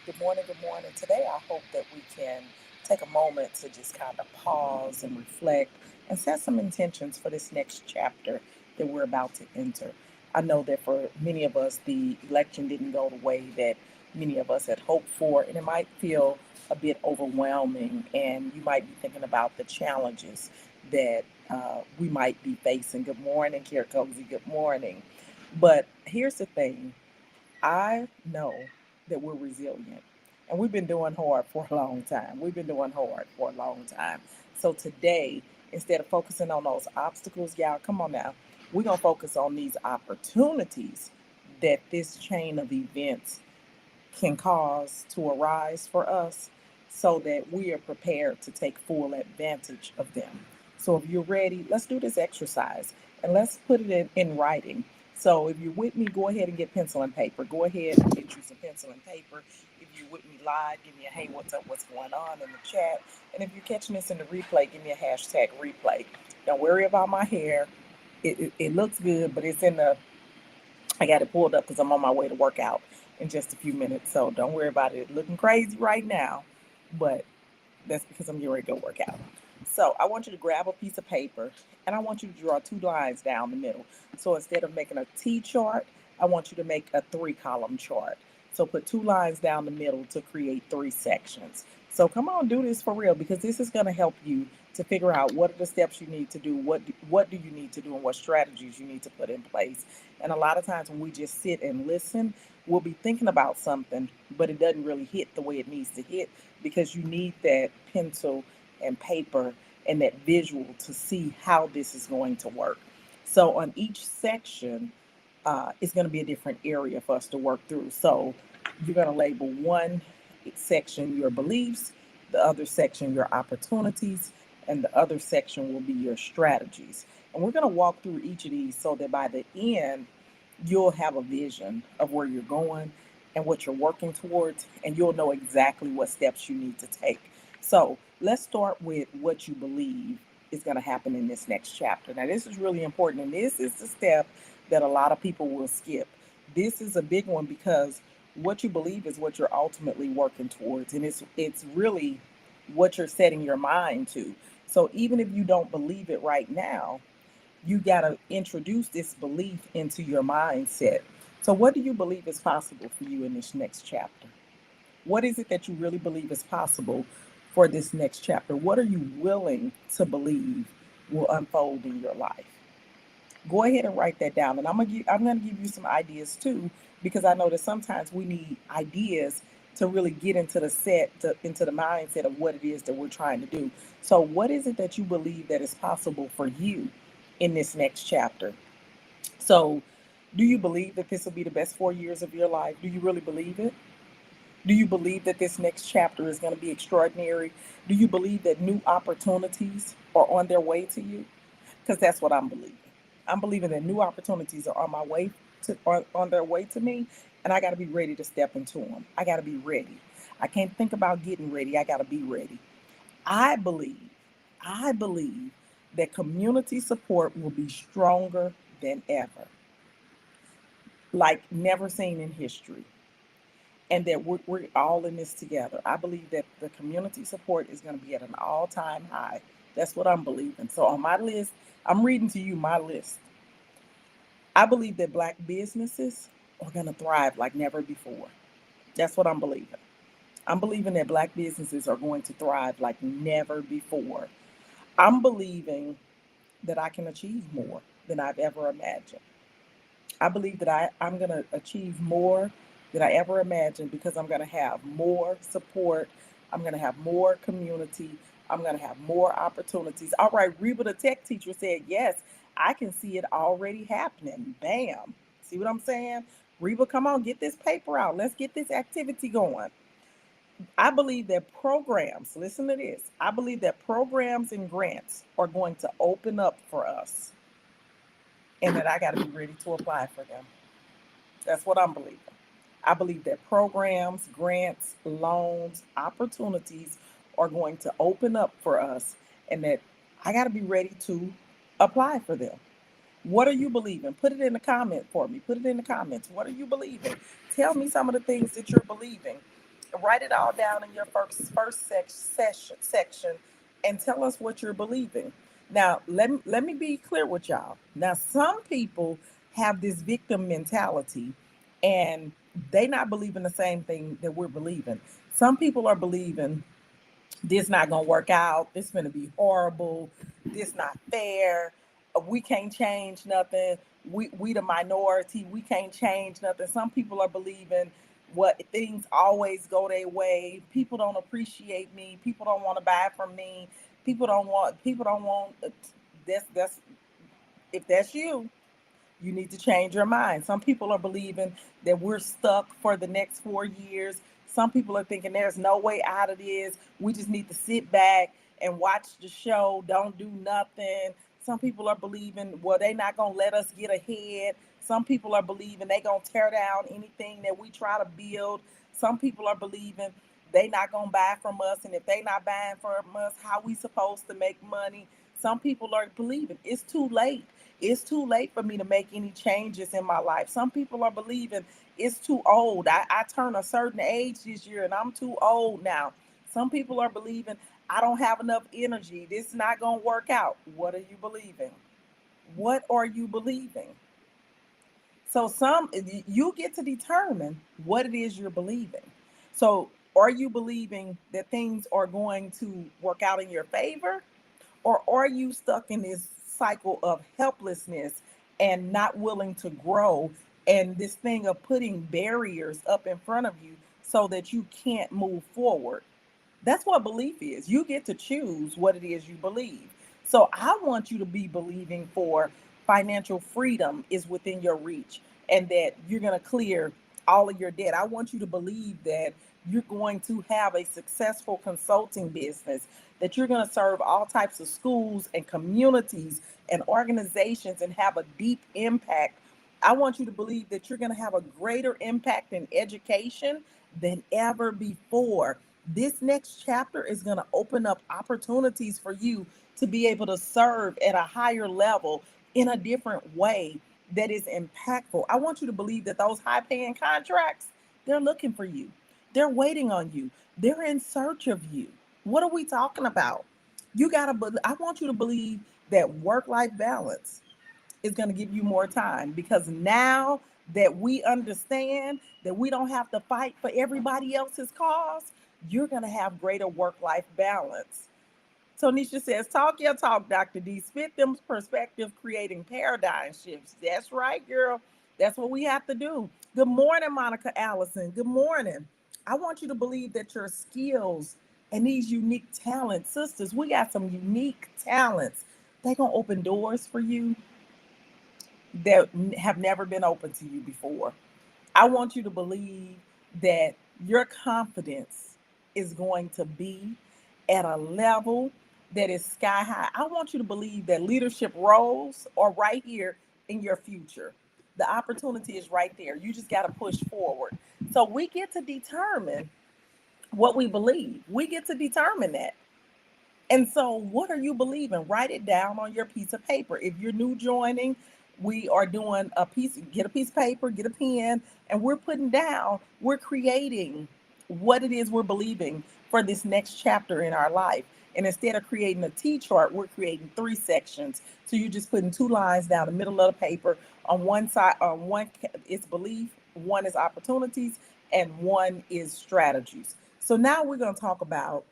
Good morning. Good morning. Today, I hope that we can take a moment to just kind of pause and reflect and set some intentions for this next chapter that we're about to enter. I know that for many of us, the election didn't go the way that many of us had hoped for, and it might feel a bit overwhelming. And you might be thinking about the challenges that we might be facing. Good morning, Kier Cozy. Good morning. But here's the thing. I know that we're resilient. And we've been doing hard for a long time. We've been doing hard for a long time. So today, instead of focusing on those obstacles, y'all, come on now. We're going to focus on these opportunities that this chain of events can cause to arise for us so that we are prepared to take full advantage of them. So if you're ready, let's do this exercise and let's put it in writing. So if you're with me, go ahead and get pencil and paper. Go ahead and get you some pencil and paper. If you're with me live, give me a hey, what's up, what's going on in the chat. And if you're catching this in the replay, give me a hashtag replay. Don't worry about my hair. It looks good, but it's in the I got it pulled up because I'm on my way to work out in just a few minutes. So don't worry about it looking crazy right now, but that's because I'm getting ready to go work out. So I want you to grab a piece of paper and I want you to draw two lines down the middle. So instead of making a T chart, I want you to make a 3-column chart. So put two lines down the middle to create 3 sections. So come on, do this for real because this is going to help you to figure out what are the steps you need to do, what do you need to do, and what strategies you need to put in place. And a lot of times when we just sit and listen, we'll be thinking about something, but it doesn't really hit the way it needs to hit because you need that pencil and paper and that visual to see how this is going to work. So on each section, it's going to be a different area for us to work through. So you're going to label one section your beliefs, the other section your opportunities, and the other section will be your strategies. And we're going to walk through each of these so that by the end, you'll have a vision of where you're going and what you're working towards, and you'll know exactly what steps you need to take. So let's start with what you believe is going to happen in this next chapter. Now, this is really important, and this is the step that a lot of people will skip. This is a big one because what you believe is what you're ultimately working towards, and it's really what you're setting your mind to. So even if you don't believe it right now, you got to introduce this belief into your mindset. So, what do you believe is possible for you in this next chapter? What is it that you really believe is possible for this next chapter? What are you willing to believe will unfold in your life? Go ahead and write that down. And I'm gonna give you some ideas too, because I know that sometimes we need ideas to really get into into the mindset of what it is that we're trying to do. So what is it that you believe that is possible for you in this next chapter? So do you believe that this will be the best 4 years of your life? Do you really believe it? Do you believe that this next chapter is going to be extraordinary? Do you believe that new opportunities are on their way to you? Because that's what I'm believing. I'm believing that new opportunities are on my way on their way to me, and I got to be ready to step into them. I got to be ready. I can't think about getting ready. I got to be ready. I believe, I believe that community support will be stronger than ever, like never seen in history, and that we're all in this together. I believe that the community support is going to be at an all-time high. That's what I'm believing. So on my list, I'm reading to you my list. I believe that Black businesses are going to thrive like never before. That's what I'm believing. I'm believing that Black businesses are going to thrive like never before. I'm believing that I can achieve more than I've ever imagined. I believe that I'm going to achieve more than I ever imagined because I'm going to have more support. I'm going to have more community. I'm going to have more opportunities. All right, Reba, the tech teacher, said, yes, I can see it already happening. Bam. See what I'm saying? Reba, come on, get this paper out. Let's get this activity going. I believe that programs, listen to this, I believe that programs and grants are going to open up for us and that I got to be ready to apply for them. That's what I'm believing. I believe that programs, grants, loans, opportunities are going to open up for us and that I got to be ready to apply for them. What are you believing? Put it in the comment for me. Put it in the comments. What are you believing? Tell me some of the things that you're believing Write it all down in your section and tell us what you're believing. Now, let me be clear with y'all. Now, some people have this victim mentality and they not believing the same thing that we're believing. Some people are believing this not gonna work out, this gonna be horrible, this not fair, we can't change nothing, we the minority, we can't change nothing. Some people are believing what things always go their way, people don't appreciate me, people don't want to buy from me, people don't want that's if that's you need to change your mind. Some people are believing that we're stuck for the next 4 years. Some people are thinking there's no way out of this. We just need to sit back and watch the show, don't do nothing. Some people are believing, well, they're not going to let us get ahead. Some people are believing they're going to tear down anything that we try to build. Some people are believing they not going to buy from us. And if they not buying from us, how we supposed to make money? Some people are believing it's too late. It's too late for me to make any changes in my life. Some people are believing it's too old. I turn a certain age this year and I'm too old now. Some people are believing I don't have enough energy. This is not going to work out. What are you believing? What are you believing? So you get to determine what it is you're believing. So are you believing that things are going to work out in your favor? Or are you stuck in this cycle of helplessness and not willing to grow, and this thing of putting barriers up in front of you so that you can't move forward? That's what belief is. You get to choose what it is you believe. So I want you to be believing for financial freedom is within your reach and that you're going to clear all of your debt. I want you to believe that you're going to have a successful consulting business, that you're going to serve all types of schools and communities and organizations and have a deep impact. I want you to believe that you're going to have a greater impact in education than ever before. This next chapter is going to open up opportunities for you to be able to serve at a higher level in a different way that is impactful. I want you to believe that those high paying contracts, they're looking for you. They're waiting on you. They're in search of you. What are we talking about? I want you to believe that work life balance is going to give you more time, because now that we understand that we don't have to fight for everybody else's cause, you're going to have greater work life balance. So Nisha says, talk your talk, Dr. D. Spit them perspective, creating paradigm shifts. That's right, girl. That's what we have to do. Good morning, Monica Allison. Good morning. I want you to believe that your skills and these unique talents, sisters, we got some unique talents. They're going to open doors for you that have never been open to you before. I want you to believe that your confidence is going to be at a level that is sky high. I want you to believe that leadership roles are right here in your future. The opportunity is right there. You just got to push forward. So we get to determine what we believe. We get to determine that. And so, what are you believing? Write it down on your piece of paper. If you're new joining, we are doing get a piece of paper, get a pen, and we're putting down, we're creating what it is we're believing for this next chapter in our life. And instead of creating a T chart, we're creating 3 sections. So you're just putting 2 lines down the middle of the paper. On one side, on one is belief, one is opportunities, and one is strategies. So now we're going to talk about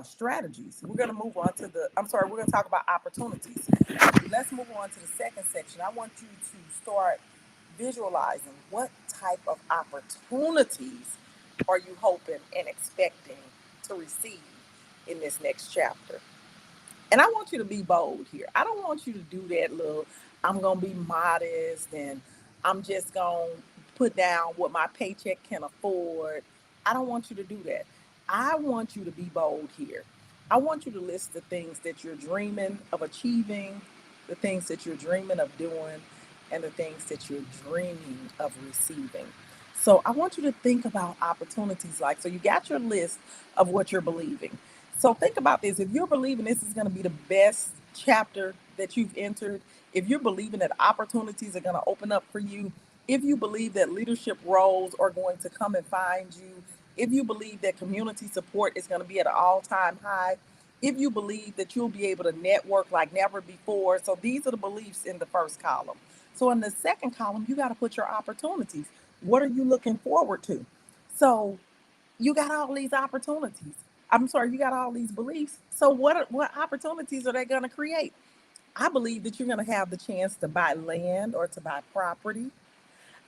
strategies. We're going to move on to we're going to talk about opportunities. Let's move on to the second section. I want you to start visualizing what type of opportunities are you hoping and expecting to receive in this next chapter. And I want you to be bold here. I don't want you to do that little, I'm going to be modest and I'm just going to put down what my paycheck can afford. I don't want you to do that. I want you to be bold here. I want you to list the things that you're dreaming of achieving, the things that you're dreaming of doing, and the things that you're dreaming of receiving. So I want you to think about opportunities so you got your list of what you're believing. So think about this. If you're believing this is going to be the best chapter that you've entered, if you're believing that opportunities are going to open up for you, if you believe that leadership roles are going to come and find you, if you believe that community support is going to be at an all-time high, if you believe that you'll be able to network like never before. So these are the beliefs in the first column. So in the second column, you got to put your opportunities. What are you looking forward to? So you got all these opportunities. I'm sorry, you got all these beliefs. So what opportunities are they going to create? I believe that you're going to have the chance to buy land or to buy property.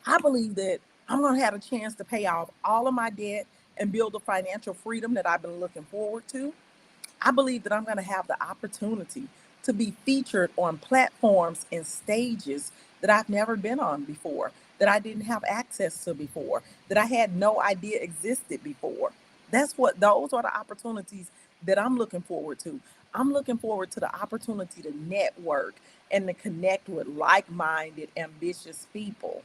I believe that I'm going to have a chance to pay off all of my debt and build the financial freedom that I've been looking forward to. I believe that I'm going to have the opportunity to be featured on platforms and stages that I've never been on before, that I didn't have access to before, that I had no idea existed before. Those are the opportunities that I'm looking forward to. I'm looking forward to the opportunity to network and to connect with like minded, ambitious people.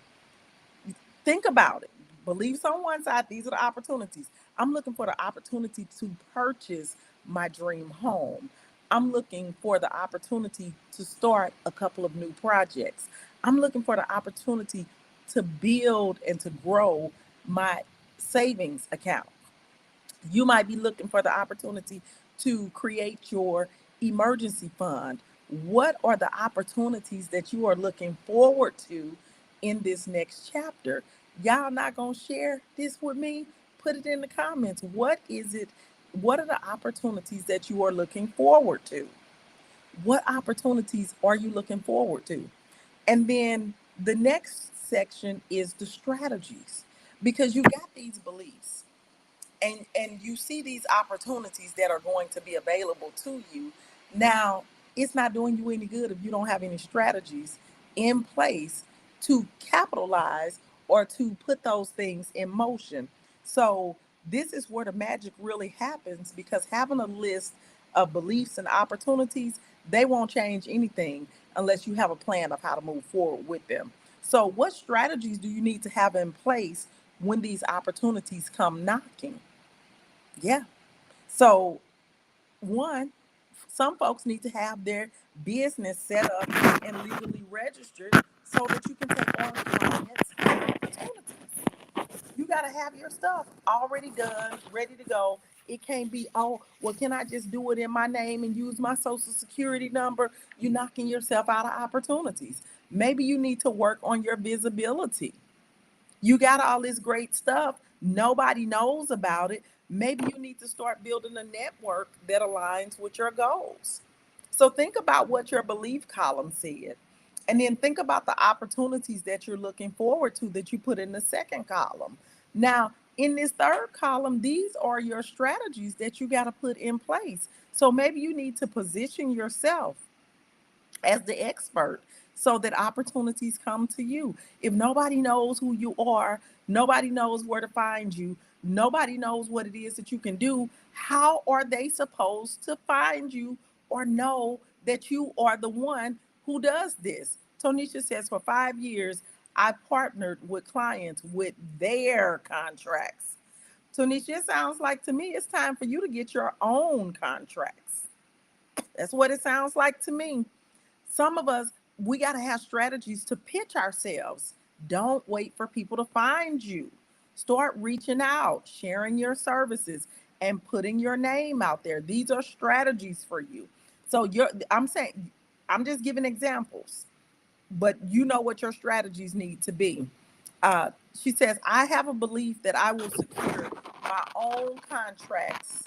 Think about it. Beliefs on one side, these are the opportunities. I'm looking for the opportunity to purchase my dream home. I'm looking for the opportunity to start a couple of new projects. I'm looking for the opportunity to build and to grow my savings account. You might be looking for the opportunity to create your emergency fund. What are the opportunities that you are looking forward to in this next chapter? Y'all not going to share this with me? Put it in the comments. What is it? What are the opportunities that you are looking forward to? What opportunities are you looking forward to? And then the next section is the strategies, because you got these beliefs and you see these opportunities that are going to be available to you. Now, it's not doing you any good if you don't have any strategies in place to capitalize or to put those things in motion. So this is where the magic really happens, because having a list of beliefs and opportunities, they won't change anything unless you have a plan of how to move forward with them. So what strategies do you need to have in place when these opportunities come knocking? Yeah. So, one, some folks need to have their business set up and legally registered so that you can take on clients and opportunities. You got to have your stuff already done, ready to go. It can't be, oh, well, can I just do it in my name and use my social security number? You're knocking yourself out of opportunities. Maybe you need to work on your visibility. You got all this great stuff. Nobody knows about it. Maybe you need to start building a network that aligns with your goals. So think about what your belief column said. And then think about the opportunities that you're looking forward to that you put in the second column. Now, in this third column, these are your strategies that you got to put in place. So maybe you need to position yourself as the expert so that opportunities come to you. If nobody knows who you are, nobody knows where to find you, nobody knows what it is that you can do, how are they supposed to find you or know that you are the one who does this? Tonisha says, for 5 years, I partnered with clients with their contracts. Tonisha, it sounds like to me it's time for you to get your own contracts. That's what it sounds like to me. Some of us, we got to have strategies to pitch ourselves. Don't wait for people to find you. Start reaching out, sharing your services, and putting your name out there. These are strategies for you. So I'm saying, I'm just giving examples, but you know what your strategies need to be. She says, I have a belief that I will secure my own contracts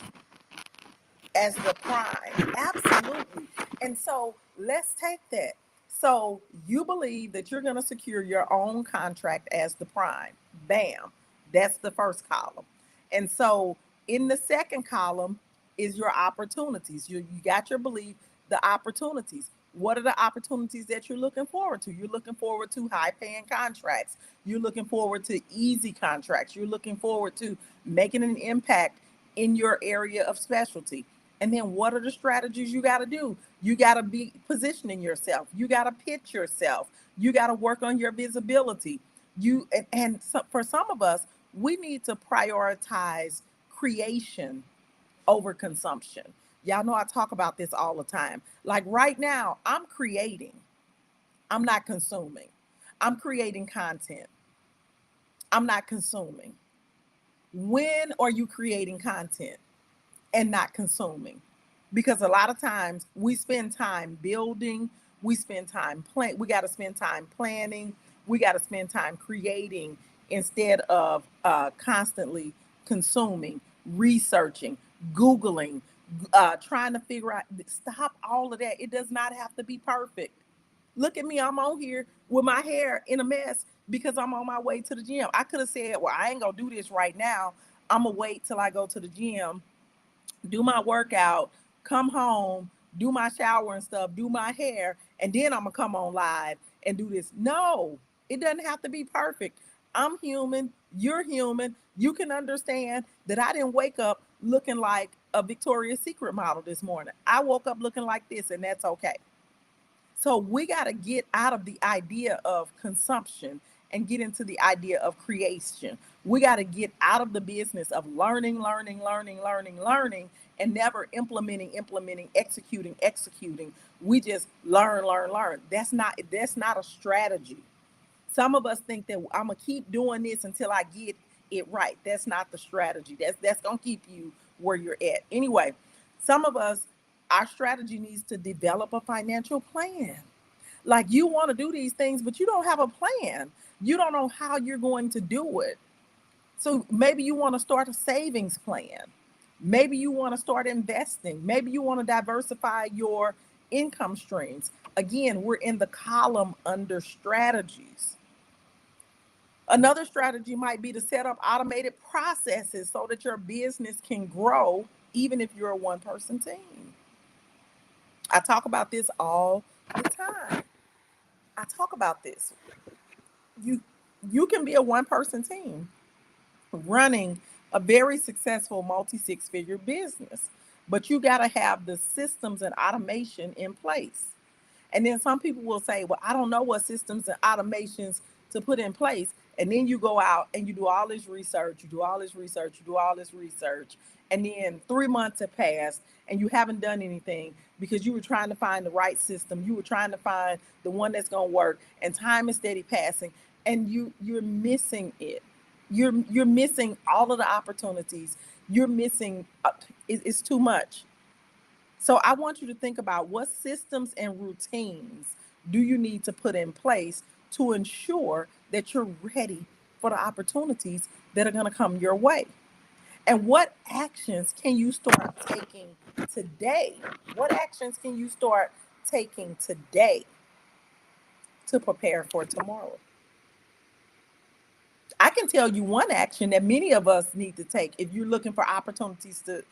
as the prime. Absolutely. And so let's take that. So you believe that you're going to secure your own contract as the prime. Bam. That's the first column. And so in the second column is your opportunities. You got your belief, the opportunities. What are the opportunities that you're looking forward to? You're looking forward to high paying contracts. You're looking forward to easy contracts. You're looking forward to making an impact in your area of specialty. And then what are the strategies you got to do? You got to be positioning yourself. You got to pitch yourself. You got to work on your visibility. For some of us, we need to prioritize creation over consumption. Y'all know I talk about this all the time. Like right now, I'm creating. I'm not consuming. I'm creating content. I'm not consuming. When are you creating content and not consuming? Because a lot of times we spend time building, we spend time we got to spend time planning, we got to spend time creating instead of constantly consuming, researching, googling, trying to figure out. Stop all of that. It does not have to be perfect. Look at me, I'm on here with my hair in a mess because I'm on my way to the gym. I could have said, well, I ain't gonna do this right now. I'm gonna wait till I go to the gym, do my workout, come home, do my shower and stuff, do my hair, and then I'm gonna come on live and do this. No, it doesn't have to be perfect. I'm human, you're human. You can understand that I didn't wake up looking like a Victoria's Secret model this morning. I woke up looking like this, and that's okay. So we got to get out of the idea of consumption and get into the idea of creation. We got to get out of the business of learning, and never implementing, executing. We just learn. That's not a strategy. Some of us think that I'm gonna keep doing this until I get it right. That's not the strategy. That's gonna keep you where you're at. Anyway, some of us, our strategy needs to develop a financial plan. Like, you want to do these things, but you don't have a plan. You don't know how you're going to do it. So maybe you want to start a savings plan. Maybe you want to start investing. Maybe you want to diversify your income streams. Again, we're in the column under strategies. Another strategy might be to set up automated processes so that your business can grow even if you're a one person team. I talk about this all the time. I talk about this. You you can be a one person team running a very successful multi six figure business, but you got to have the systems and automation in place. And then some people will say, well, I don't know what systems and automations to put in place. And then you go out and you do all this research, you do all this research. And then 3 months have passed and you haven't done anything because you were trying to find the right system. You were trying to find the one that's going to work, and time is steady passing, and you're missing it. You're missing all of the opportunities. You're missing, it's too much. So I want you to think about what systems and routines do you need to put in place to ensure that you're ready for the opportunities that are going to come your way. And what actions can you start taking today? What actions can you start taking today to prepare for tomorrow? I can tell you one action that many of us need to take if you're looking for opportunities to,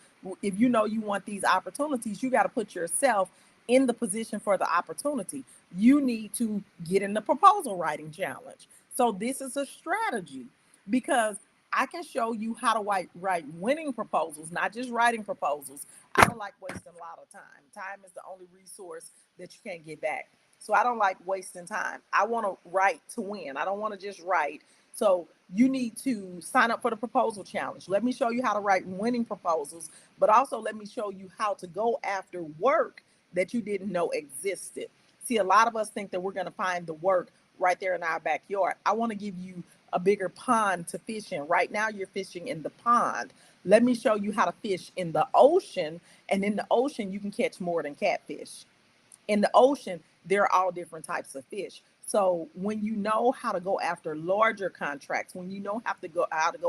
if you know you want these opportunities, you got to put yourself in the position for the opportunity. You need to get in the proposal writing challenge. So this is a strategy because I can show you how to write winning proposals, not just writing proposals. I don't like wasting a lot of time. Time is the only resource that you can't get back. So I don't like wasting time. I want to write to win. I don't want to just write. So you need to sign up for the proposal challenge. Let me show you how to write winning proposals, but also let me show you how to go after work that you didn't know existed. See, a lot of us think that we're going to find the work right there in our backyard. I want to give you a bigger pond to fish in. Right now, you're fishing in the pond. Let me show you how to fish in the ocean. And in the ocean, you can catch more than catfish. In the ocean, there are all different types of fish. So when you know how to go after larger contracts, when you know how to go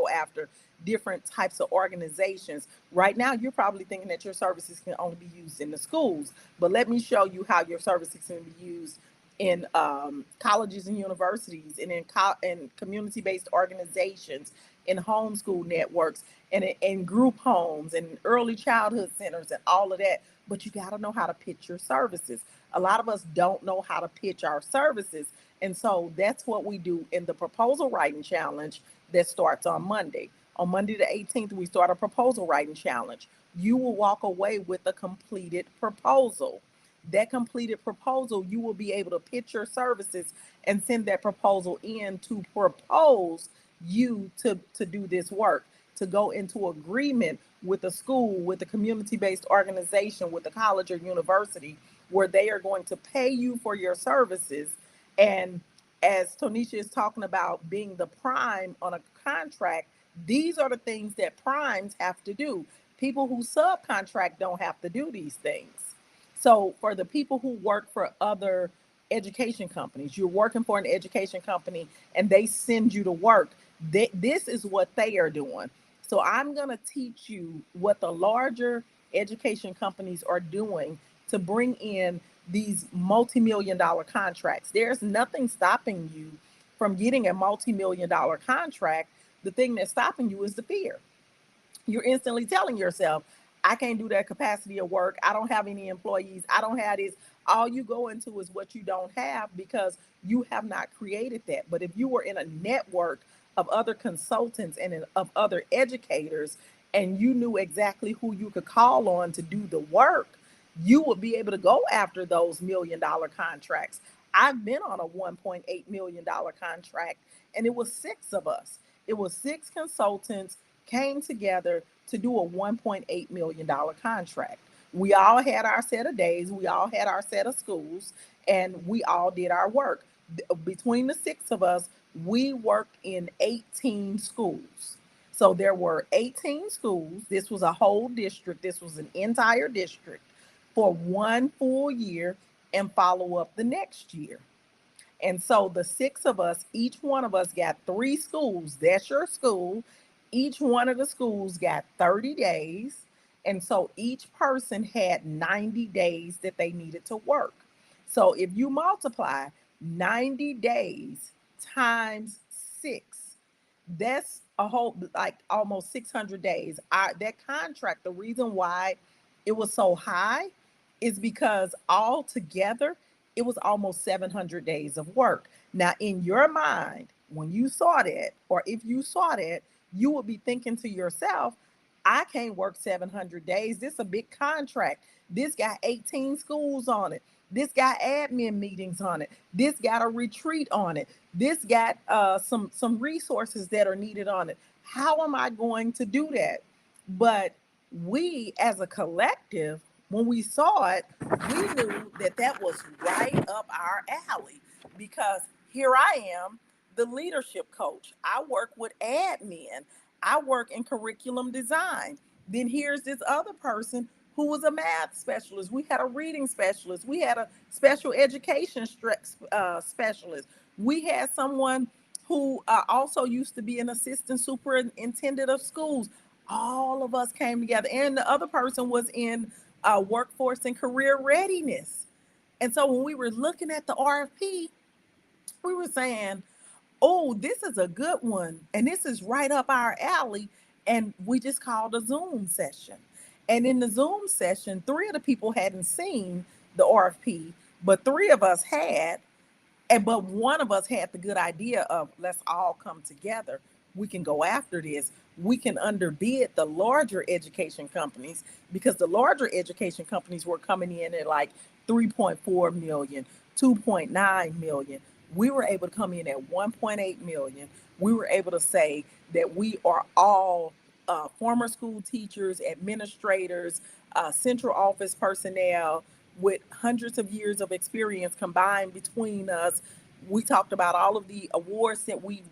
after different types of organizations, right now you're probably thinking that your services can only be used in the schools. But let me show you how your services can be used in colleges and universities, and in community-based organizations, in homeschool networks, and in group homes, and early childhood centers, and all of that. But you got to know how to pitch your services. A lot of us don't know how to pitch our services. And so that's what we do in the proposal writing challenge that starts on Monday. On Monday the 18th, we start a proposal writing challenge. You will walk away with a completed proposal. That completed proposal, you will be able to pitch your services and send that proposal in to propose you to do this work, to go into agreement with a school, with a community-based organization, with a college or university, where they are going to pay you for your services. And as Tonisha is talking about being the prime on a contract, These are the things that primes have to do. People who subcontract don't have to do these things. So for the people who work for other education companies, you're working for an education company and they send you to work. This is what they are doing. So I'm going to teach you what the larger education companies are doing to bring in these multi-million dollar contracts. There's nothing stopping you from getting a multi-million dollar contract. The thing that's stopping you is the fear. You're instantly telling yourself, I can't do that capacity of work. I don't have any employees. I don't have this. All you go into is what you don't have because you have not created that. But if you were in a network of other consultants and of other educators, and you knew exactly who you could call on to do the work, you would be able to go after those $1 million contracts. I've been on a $1.8 million contract, and it was six of us. It was six consultants came together to do a $1.8 million contract. We all had our set of days, we all had our set of schools, and we all did our work. Between the six of us, we worked in 18 schools. So there were 18 schools. This was a whole district, this was an entire district for one full year and follow up the next year. And so the six of us, each one of us got three schools. That's your school. Each one of the schools got 30 days. And so each person had 90 days that they needed to work. So if you multiply 90 days times six, that's a whole, like almost 600 days. That contract, the reason why it was so high is because all together it was almost 700 days of work. Now, in your mind, when you saw that, or if you saw that, you would be thinking to yourself, I can't work 700 days. This is a big contract. This got 18 schools on it. This got admin meetings on it. This got a retreat on it. This got some resources that are needed on it. How am I going to do that? But we, as a collective, when we saw it, we knew that that was right up our alley because here I am, the leadership coach. I work with admin. I work in curriculum design. Then here's this other person who was a math specialist. We had a reading specialist. We had a special education specialist. We had someone who also used to be an assistant superintendent of schools. All of us came together, and the other person was in workforce and career readiness. And so when we were looking at the RFP, we were saying, oh, this is a good one. And this is right up our alley. And we just called a Zoom session. And in the Zoom session, three of the people hadn't seen the RFP, but three of us had. But one of us had the good idea of let's all come together. We can go after this. We can underbid the larger education companies because the larger education companies were coming in at like 3.4 million, 2.9 million. We were able to come in at 1.8 million. We were able to say that we are all former school teachers, administrators, central office personnel, with hundreds of years of experience combined between us. We talked about all of the awards that we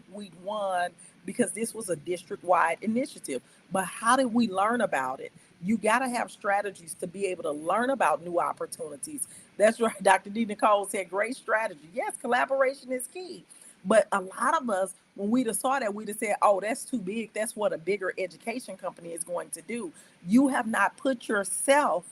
won because this was a district-wide initiative. But how did we learn about it? You got to have strategies to be able to learn about new opportunities. That's right. Dr. D. Nicole said, great strategy. Yes, collaboration is key. But a lot of us, when we'd have saw that, we'd have said, oh, that's too big. That's what a bigger education company is going to do. You have not put yourself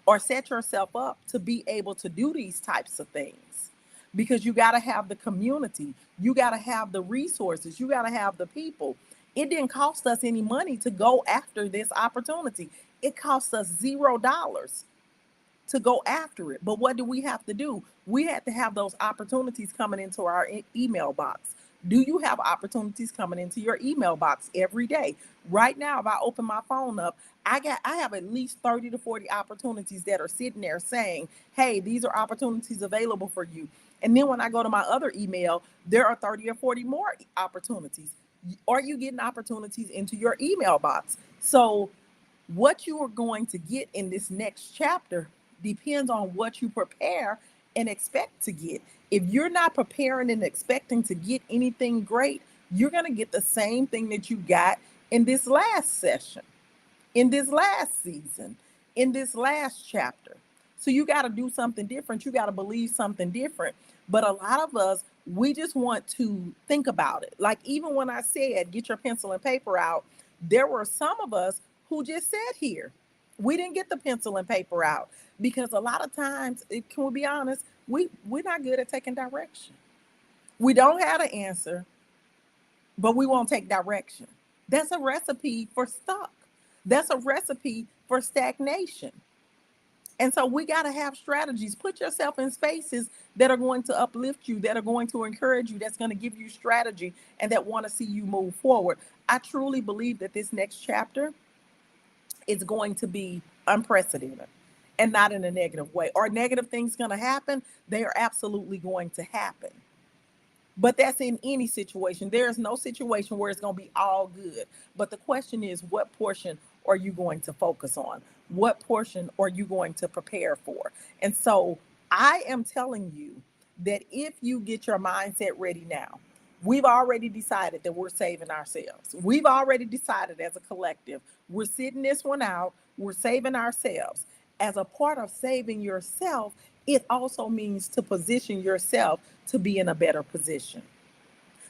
or set yourself up to be able to do these types of things because you got to have the community, you got to have the resources, you got to have the people. It didn't cost us any money to go after this opportunity. It cost us $0 to go after it. But what do we have to do? We had to have those opportunities coming into our email box. Do you have opportunities coming into your email box every day? Right now, if I open my phone up, I have at least 30 to 40 opportunities that are sitting there saying, hey, these are opportunities available for you. And then when I go to my other email, there are 30 or 40 more opportunities. Are you getting opportunities into your email box? So what you are going to get in this next chapter depends on what you prepare and expect to get. If you're not preparing and expecting to get anything great, You're going to get the same thing that you got in this last session, in this last season, in this last chapter. So you got to do something different. You got to believe something different. But a lot of us, we just want to think about it. Like even when I said, get your pencil and paper out, there were some of us who just sat here. We didn't get the pencil and paper out because a lot of times, can we be honest, we're not good at taking direction. We don't have an answer, but we won't take direction. That's a recipe for stuck. That's a recipe for stagnation. And so we got to have strategies. Put yourself in spaces that are going to uplift you, that are going to encourage you, that's going to give you strategy, and that want to see you move forward. I truly believe that this next chapter is going to be unprecedented and not in a negative way. Are negative things going to happen? They are absolutely going to happen. But that's in any situation. There is no situation where it's going to be all good. But the question is, what portion are you going to focus on? What portion are you going to prepare for? And so I am telling you that if you get your mindset ready now, we've already decided that we're saving ourselves. We've already decided as a collective, we're sitting this one out, we're saving ourselves. As a part of saving yourself, it also means to position yourself to be in a better position.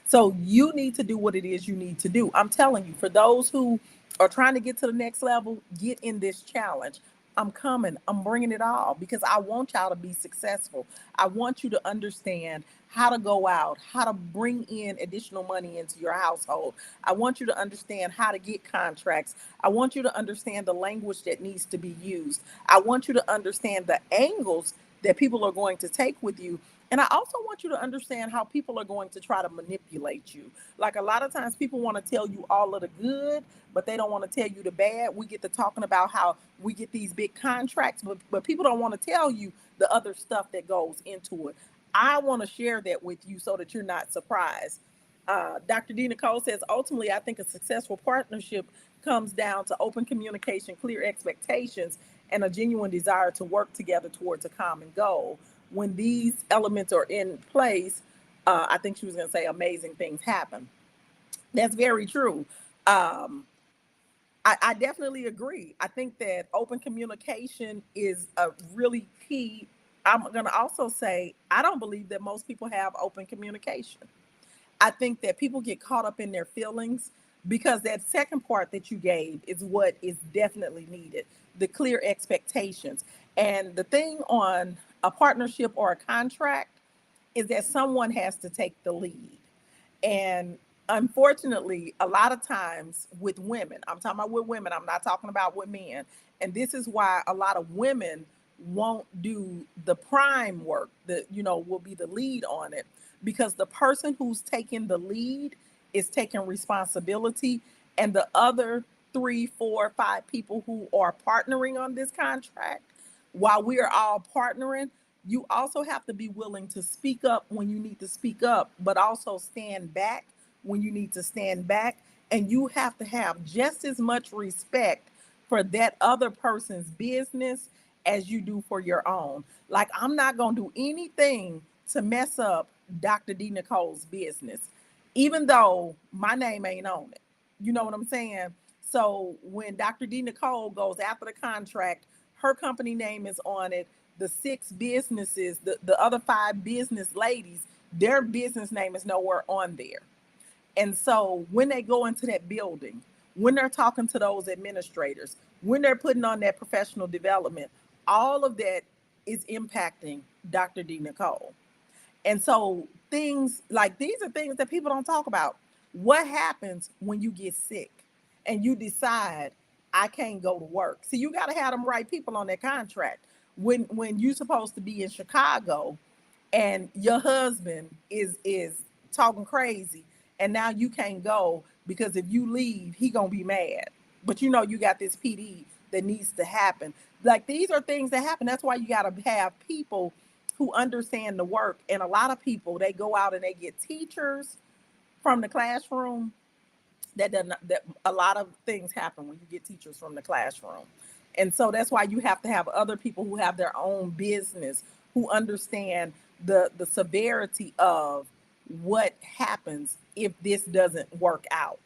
So you need to do what it is you need to do. I'm telling you, for those who are trying to get to the next level, get in this challenge. I'm coming. I'm bringing it all because I want y'all to be successful. I want you to understand how to go out, how to bring in additional money into your household. I want you to understand how to get contracts. I want you to understand the language that needs to be used. I want you to understand the angles that people are going to take with you. And I also want you to understand how people are going to try to manipulate you. Like a lot of times people want to tell you all of the good, but they don't want to tell you the bad. We get to talking about how we get these big contracts, but people don't want to tell you the other stuff that goes into it. I want to share that with you so that you're not surprised. Dr. D. Nicole says, ultimately, I think a successful partnership comes down to open communication, clear expectations, and a genuine desire to work together towards a common goal. When these elements are in place, I think she was going to say amazing things happen. That's very true. Um, I definitely agree. I think that open communication is a really key. I'm going to also say, I don't believe that most people have open communication. I think that people get caught up in their feelings because that second part that you gave is what is definitely needed, the clear expectations. And the thing on a partnership or a contract is that someone has to take the lead. And unfortunately, a lot of times with women, I'm talking about with women, I'm not talking about with men. And this is why a lot of women won't do the prime work that, will be the lead on it, because the person who's taking the lead is taking responsibility. And the other three, four, five people who are partnering on this contract, while we are all partnering, you also have to be willing to speak up when you need to speak up, but also stand back when you need to stand back. And you have to have just as much respect for that other person's business as you do for your own. Like, I'm not going to do anything to mess up Dr. D. Nicole's business, even though my name ain't on it. You know what I'm saying? So when Dr. D. Nicole goes after the contract, her company name is on it. The six businesses, the other five business ladies, their business name is nowhere on there. And so when they go into that building, when they're talking to those administrators, when they're putting on that professional development, all of that is impacting Dr. D. Nicole. And so things like these are things that people don't talk about. What happens when you get sick and you decide I can't go to work? See, you got to have them right people on that contract. When you're supposed to be in Chicago and your husband is talking crazy and now you can't go because if you leave, he gonna be mad. But you got this PD that needs to happen. Like these are things that happen. That's why you got to have people who understand the work. And a lot of people, they go out and they get teachers from the classroom. That does not, that a lot of things happen when you get teachers from the classroom. And so that's why you have to have other people who have their own business, who understand the severity of what happens if this doesn't work out.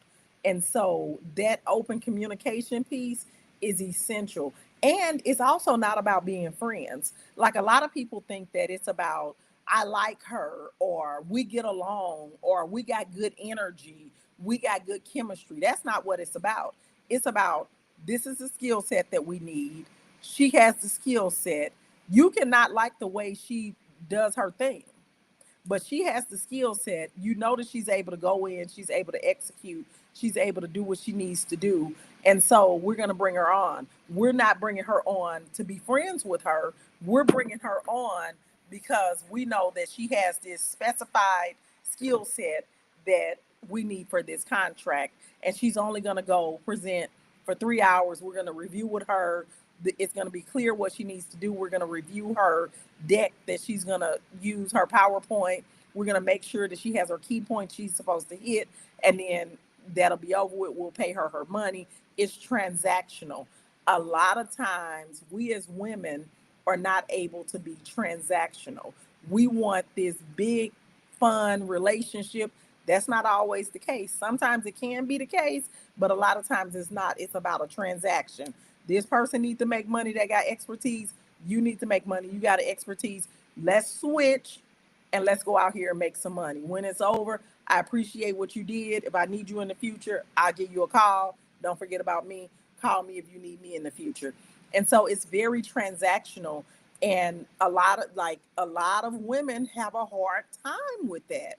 And so that open communication piece is essential. And it's also not about being friends. Like a lot of people think that it's about, I like her, or we get along, or we got good energy, we got good chemistry. That's not what it's about. It's about, this is the skill set that we need. She has the skill set. You cannot like the way she does her thing, but she has the skill set. You know that she's able to go in, she's able to execute, she's able to do what she needs to do. And so we're going to bring her on. We're not bringing her on to be friends with her. We're bringing her on because we know that she has this specified skill set that we need for this contract. And she's only going to go present for 3 hours. We're going to review with her. It's going to be clear what she needs to do. We're going to review her deck that she's going to use, her PowerPoint. We're going to make sure that she has her key points she's supposed to hit, and then that'll be over with. We'll pay her her money. It's transactional. A lot of times we as women are not able to be transactional. We want this big fun relationship. That's not always the case. Sometimes it can be the case, but a lot of times it's not. It's about a transaction. This person needs to make money. They got expertise. You need to make money. You got an expertise. Let's switch and let's go out here and make some money. When it's over, I appreciate what you did. If I need you in the future, I'll give you a call. Don't forget about me. Call me if you need me in the future. And so it's very transactional. And a lot of women have a hard time with that,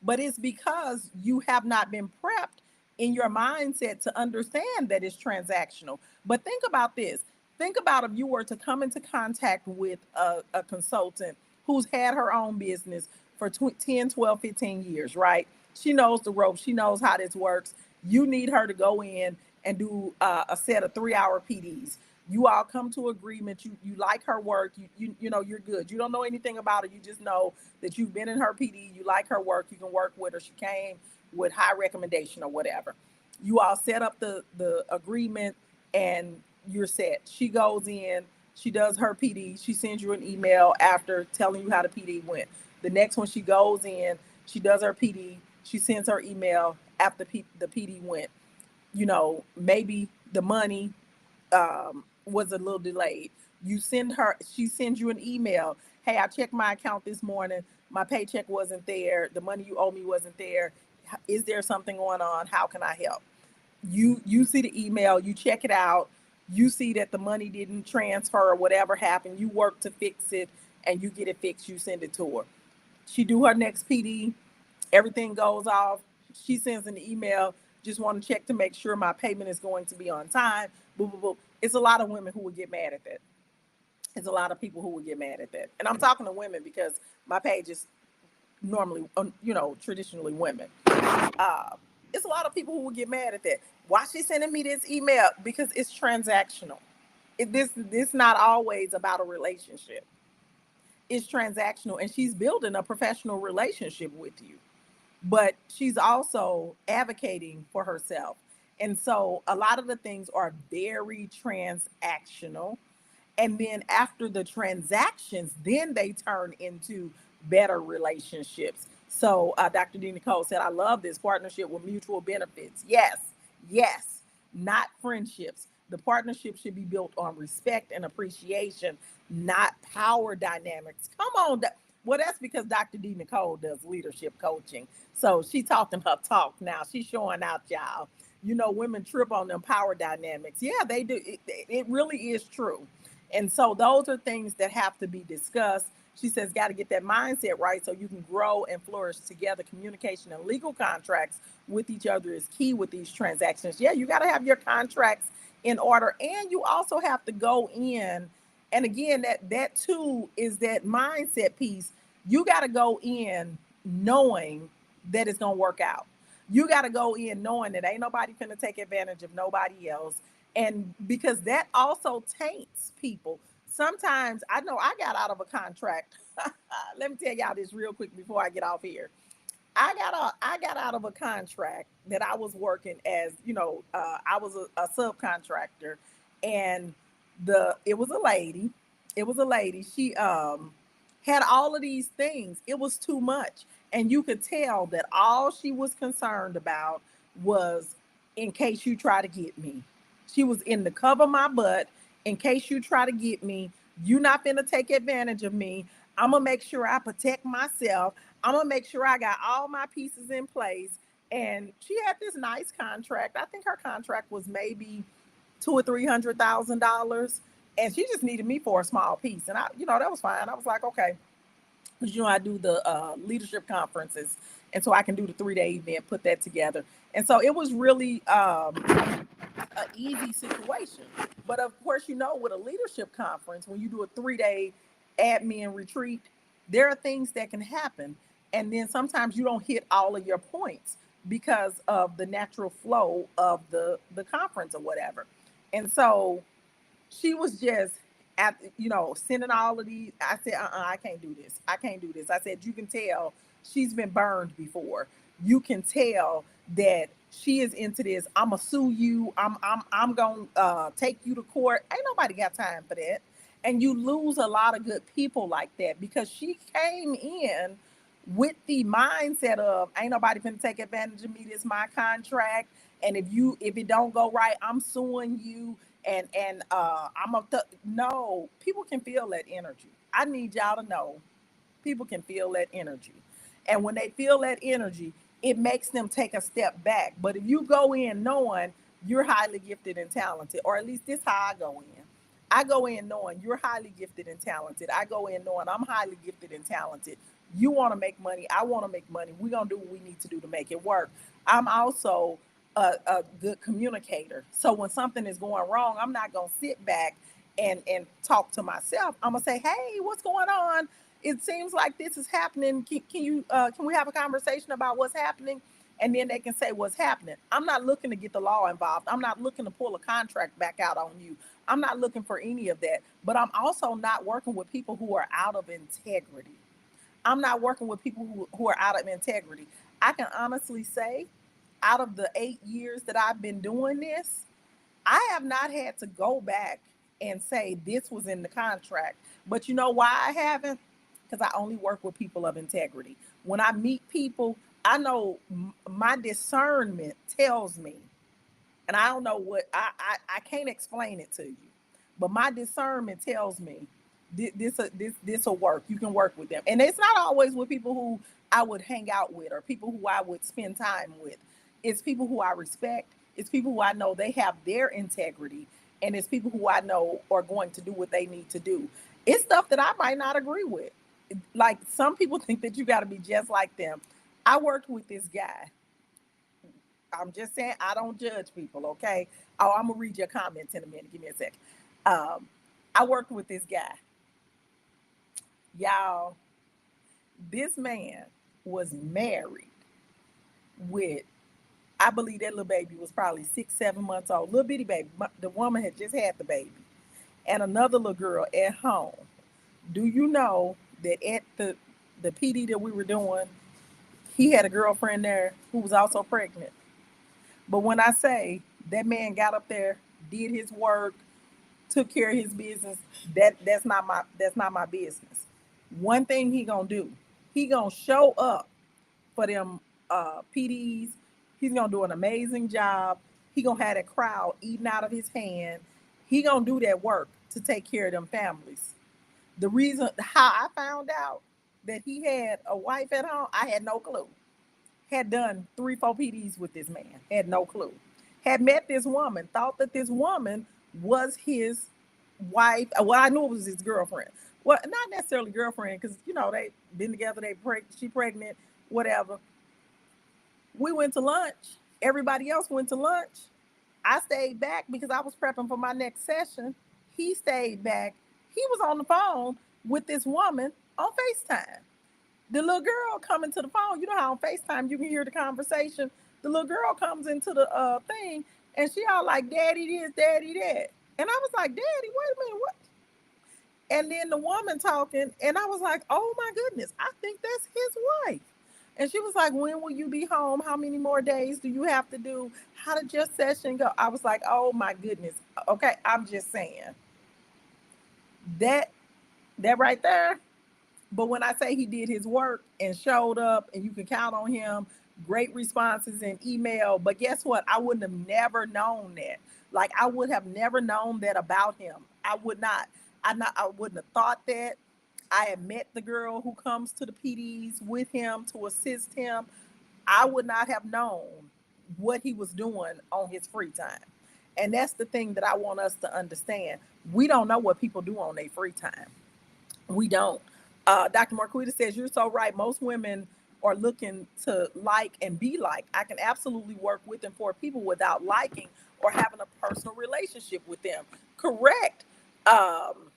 but it's because you have not been prepped in your mindset to understand that it's transactional. But think about this. Think about if you were to come into contact with a consultant who's had her own business for 10, 12, 15 years, right? She knows the ropes. She knows how this works. You need her to go in and do a set of 3 hour PDs. You all come to agreement. You like her work. You know you're good. You don't know anything about her. You just know that you've been in her PD. You like her work. You can work with her. She came with high recommendation or whatever. You all set up the agreement and you're set. She goes in. She does her PD. She sends you an email after telling you how the PD went. The next one, she goes in. She does her PD. She sends her email after the PD went. Maybe the money was a little delayed. She sends you an email. Hey, I checked my account this morning. My paycheck wasn't there. The money you owe me wasn't there. Is there something going on? How can I help? You see the email, you check it out, you see that the money didn't transfer or whatever happened. You work to fix it and you get it fixed. You send it to her. She do her next PD. Everything goes off. She sends an email. Just want to check to make sure my payment is going to be on time. Boo, boo, boo. It's a lot of women who would get mad at that. It's a lot of people who would get mad at that. And I'm talking to women because my page is normally, traditionally women. Uh, it's a lot of people who would get mad at that. Why she sending me this email? Because it's transactional. This not always about a relationship. It's transactional, and she's building a professional relationship with you, but she's also advocating for herself. And so a lot of the things are very transactional. And then after the transactions, then they turn into better relationships. So Dr. D. Nicole said, I love this partnership with mutual benefits. Yes, yes, not friendships. The partnership should be built on respect and appreciation, not power dynamics. Come on. Well, that's because Dr. D. Nicole does leadership coaching. So she's talking her talk now. She's showing out, y'all. Women trip on them power dynamics. Yeah, they do. It really is true. And so those are things that have to be discussed. She says, got to get that mindset right so you can grow and flourish together. Communication and legal contracts with each other is key with these transactions. Yeah, you got to have your contracts in order. And you also have to go in. And again, that too is that mindset piece. You got to go in knowing that it's going to work out. You got to go in knowing that ain't nobody going to take advantage of nobody else. And because that also taints people. Sometimes I know I got out of a contract. Let me tell y'all this real quick before I get off here. I got out of a contract that I was working as, I was a subcontractor, and it was a lady. It was a lady. She had all of these things. It was too much. And you could tell that all she was concerned about was, in case you try to get me. She was in the cover my butt. In case you try to get me, you not gonna take advantage of me. I'm gonna make sure I protect myself. I'm gonna make sure I got all my pieces in place. And she had this nice contract. I think her contract was maybe $200,000 or $300,000, and she just needed me for a small piece. And that was fine. I was like, okay, because I do the leadership conferences, and so I can do the 3-day event, put that together. And so it was really an easy situation. But of course, with a leadership conference, when you do a 3-day admin retreat, there are things that can happen. And then sometimes you don't hit all of your points because of the natural flow of the conference or whatever. And so she was just sending all of these. I said, I can't do this. I can't do this. I said, you can tell she's been burned before. You can tell that she is into this. I'ma sue you. I'm gonna take you to court. Ain't nobody got time for that. And you lose a lot of good people like that because she came in with the mindset of ain't nobody gonna take advantage of me. This is my contract. And if it don't go right, I'm suing you. And no, people can feel that energy. I need y'all to know people can feel that energy. And when they feel that energy, it makes them take a step back. But if you go in knowing you're highly gifted and talented, or at least this is how I go in. I go in knowing you're highly gifted and talented. I go in knowing I'm highly gifted and talented. You want to make money. I want to make money. We're going to do what we need to do to make it work. I'm also a good communicator. So when something is going wrong, I'm not going to sit back and talk to myself. I'm going to say, hey, what's going on? It seems like this is happening. Can we have a conversation about what's happening? And then they can say what's happening. I'm not looking to get the law involved. I'm not looking to pull a contract back out on you. I'm not looking for any of that. But I'm also not working with people who are out of integrity. I'm not working with people who are out of integrity. I can honestly say, out of the 8 years that I've been doing this, I have not had to go back and say this was in the contract. But you know why I haven't? Because I only work with people of integrity. When I meet people, I know my discernment tells me, and I don't know I can't explain it to you, but my discernment tells me this will work. You can work with them, and it's not always with people who I would hang out with or people who I would spend time with. It's people who I respect. It's people who I know they have their integrity, and it's people who I know are going to do what they need to do. It's stuff that I might not agree with. Like some people think that you got to be just like them. I worked with this guy. I'm just saying I don't judge people, okay? Oh, I'm gonna read your comments in a minute. Give me a second. Um, I worked with this guy, y'all. This man was married with, I believe that little baby was probably 6, 7 months old, little bitty baby. The woman had just had the baby, and another little girl at home. Do you know that at the PD that we were doing, he had a girlfriend there who was also pregnant? But when I say that man got up there, did his work, took care of his business, that's not my business. One thing he gonna do, he gonna show up for them PDs. He's gonna do an amazing job. He gonna have that crowd eating out of his hand. He gonna do that work to take care of them families. The reason how I found out that he had a wife at home, I had no clue. Had done 3, 4 PDs with this man, had no clue. Had met this woman, thought that this woman was his wife. Well, I knew it was his girlfriend. Well, not necessarily girlfriend, because they been together. She pregnant, whatever. We went to lunch. Everybody else went to lunch. I stayed back because I was prepping for my next session. He stayed back. He was on the phone with this woman on FaceTime. The little girl coming to the phone. You know how on FaceTime you can hear the conversation. The little girl comes into the thing, and she all like, "Daddy this, Daddy that." And I was like, "Daddy, wait a minute, what?" And then the woman talking, and I was like, "Oh my goodness, I think that's his wife." And she was like, "When will you be home? How many more days do you have to do? How did your session go?" I was like, "Oh my goodness." Okay, I'm just saying that right there. But when I say he did his work and showed up and you can count on him, great responses in email. But guess what? I wouldn't have never known that. Like I would have never known that about him. I would not. I wouldn't have thought that. I had met the girl who comes to the PDs with him to assist him. I would not have known what he was doing on his free time. And that's the thing that I want us to understand. We don't know what people do on their free time. We don't. Dr. Marquita says, you're so right. Most women are looking to like and be like. I can absolutely work with and for people without liking or having a personal relationship with them. Correct. Um,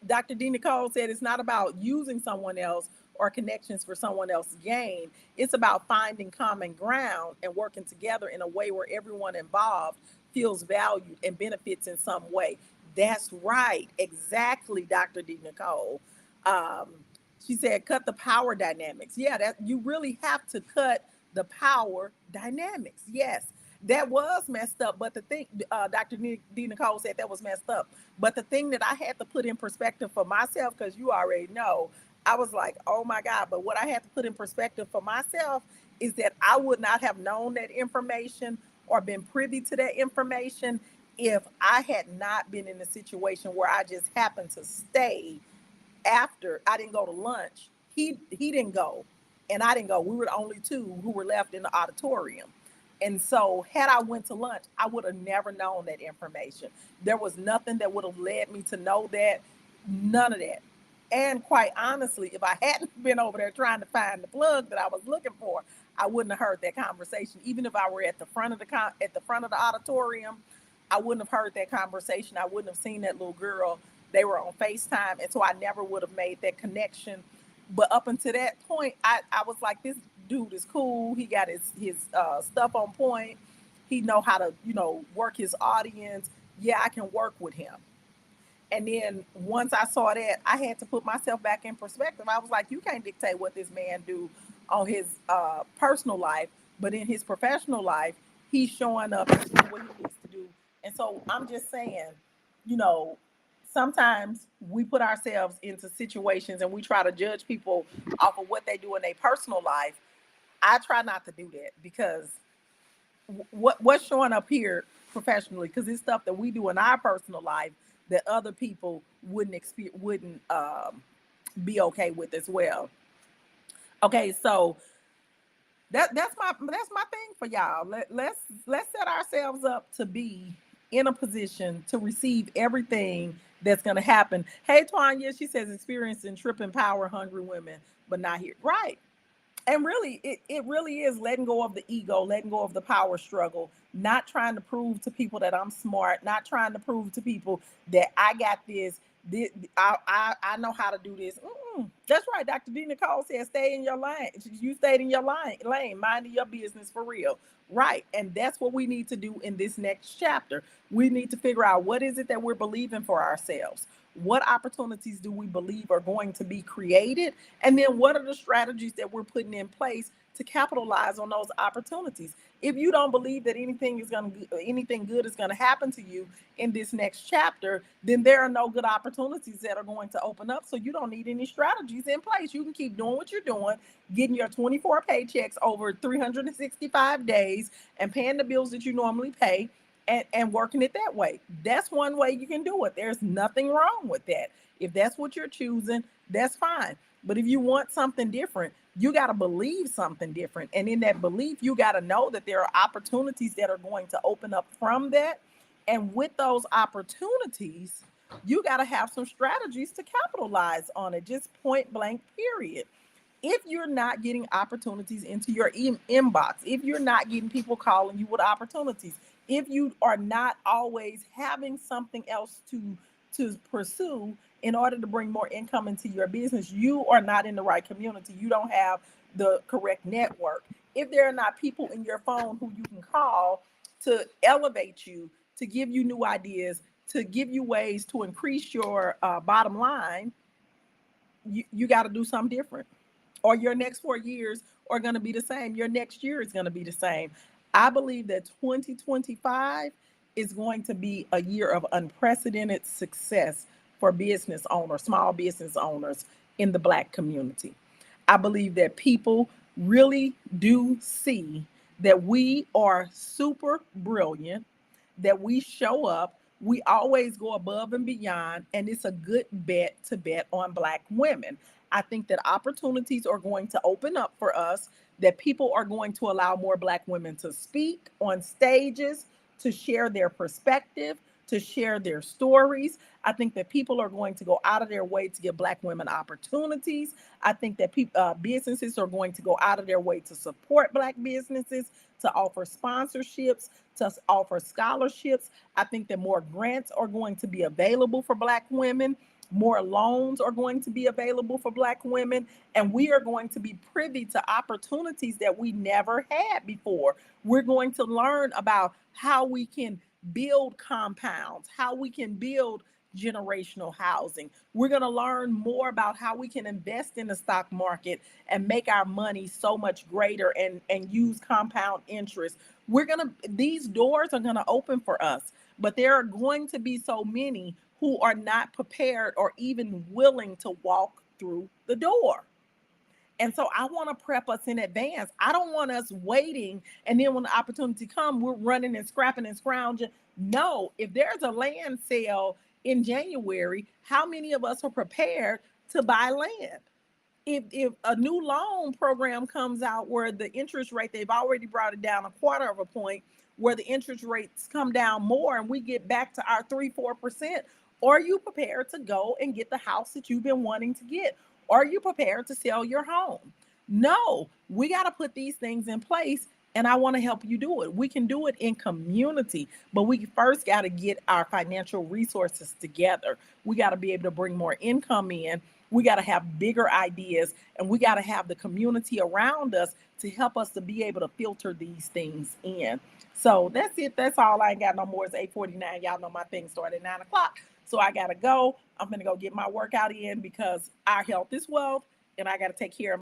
Dr. D. Nicole said it's not about using someone else or connections for someone else's gain. It's about finding common ground and working together in a way where everyone involved feels valued and benefits in some way. That's right. Exactly, Dr. D. Nicole. Um, she said, cut the power dynamics. Yeah, that you really have to cut the power dynamics. Yes, that was messed up. But the thing, Dr. D. Nicole said that was messed up. But the thing that I had to put in perspective for myself, because you already know, I was like, oh my God. But what I had to put in perspective for myself is that I would not have known that information or been privy to that information if I had not been in a situation where I just happened to stay after I didn't go to lunch. He didn't go, and I didn't go. We were the only two who were left in the auditorium. And so had I went to lunch, I would have never known that information. There was nothing that would have led me to know that. None of that. And quite honestly, if I hadn't been over there trying to find the plug that I was looking for, I wouldn't have heard that conversation. Even if I were at the front of the auditorium, I wouldn't have heard that conversation. I wouldn't have seen that little girl. They were on FaceTime, and so I never would have made that connection. But up until that point, I was like, this dude is cool. He got his stuff on point. He know how to work his audience. Yeah, I can work with him. And then once I saw that, I had to put myself back in perspective. I was like, you can't dictate what this man do on his personal life, but in his professional life, he's showing up and doing what he needs to do. And so I'm just saying, you know, sometimes we put ourselves into situations and we try to judge people off of what they do in their personal life. I try not to do that because what's showing up here professionally, because it's stuff that we do in our personal life that other people wouldn't be okay with as well. Okay, so that's my thing for y'all. Let's set ourselves up to be in a position to receive everything that's going to happen. Hey, Tanya, she says experiencing tripping power hungry women, but not here. Right. And really it really is letting go of the ego, letting go of the power struggle, not trying to prove to people that I'm smart, not trying to prove to people that I got this, I know how to do this. That's right. Dr. D. Nicole said stay in your lane. You stayed in your lane, minding your business for real. Right. And that's what we need to do in this next chapter. We need to figure out what is it that we're believing for ourselves. What opportunities do we believe are going to be created? And then what are the strategies that we're putting in place to capitalize on those opportunities? If you don't believe that anything good is going to happen to you in this next chapter, then there are no good opportunities that are going to open up. So you don't need any strategies in place. You can keep doing what you're doing, getting your 24 paychecks over 365 days and paying the bills that you normally pay and working it that way. That's one way you can do it. There's nothing wrong with that. If that's what you're choosing, that's fine. But if you want something different, you got to believe something different. And in that belief, you got to know that there are opportunities that are going to open up from that. And with those opportunities, you got to have some strategies to capitalize on it, just point blank, period. If you're not getting opportunities into your inbox, if you're not getting people calling you with opportunities, if you are not always having something else to pursue in order to bring more income into your business, you are not in the right community. You don't have the correct network. If there are not people in your phone who you can call to elevate you, to give you new ideas, to give you ways to increase your bottom line, you got to do something different, or your next 4 years are going to be the same. Your next year is going to be the same. I believe that 2025 is going to be a year of unprecedented success for business owners, small business owners. in the Black community. I believe that people really do see that we are super brilliant, that we show up, we always go above and beyond, and it's a good bet to bet on Black women. I think that opportunities are going to open up for us, that people are going to allow more Black women to speak on stages, to share their perspective, to share their stories. I think that people are going to go out of their way to give Black women opportunities. I think that businesses are going to go out of their way to support Black businesses, to offer sponsorships, to offer scholarships. I think that more grants are going to be available for Black women. More loans are going to be available for Black women, and we are going to be privy to opportunities that we never had before. We're going to learn about how we can build compounds, how we can build generational housing. We're going to learn more about how we can invest in the stock market and make our money so much greater and use compound interest. These doors are going to open for us, but there are going to be so many who are not prepared or even willing to walk through the door. And so I want to prep us in advance. I don't want us waiting and then when the opportunity comes, we're running and scrapping and scrounging. No, if there's a land sale in January, how many of us are prepared to buy land? If a new loan program comes out where the interest rate, they've already brought it down a quarter of a point, where the interest rates come down more and we get back to our 3-4%, are you prepared to go and get the house that you've been wanting to get? Are you prepared to sell your home? No, we got to put these things in place, and I want to help you do it. We can do it in community, but we first got to get our financial resources together. We got to be able to bring more income in. We got to have bigger ideas, and we got to have the community around us to help us to be able to filter these things in. So that's it. That's all. I ain't got no more. It's 8:49. Y'all know my thing started at 9 o'clock. So I got to go. I'm going to go get my workout in because our health is wealth, and I got to take care of